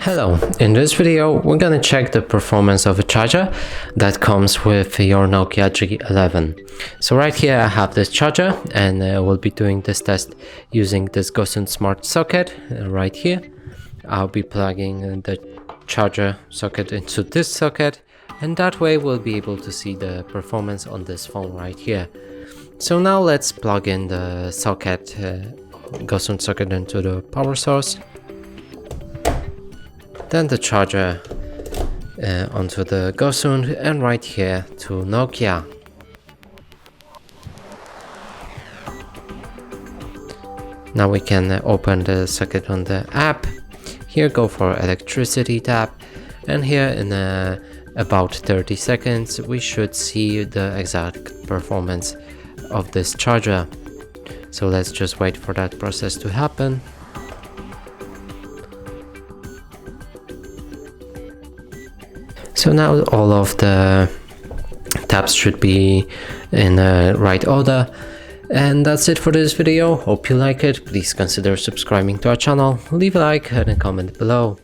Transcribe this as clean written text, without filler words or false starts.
Hello, in this video we're gonna check the performance of a charger that comes with your Nokia G11. So right here I have this charger, and we'll be doing this test using this Gosun Smart socket right here. I'll be plugging the charger socket into this socket, and that way we'll be able to see the performance on this phone right here. So now let's plug in the socket, Gosun socket, into the power source. Then the charger onto the Gosun, and right here to Nokia. Now we can open the socket on the app. Here go for electricity tab, and here in about 30 seconds we should see the exact performance of this charger. So let's just wait for that process to happen. So now all of the tabs should be in the right order. And that's it for this video. Hope you like it. Please consider subscribing to our channel, leave a like and a comment below.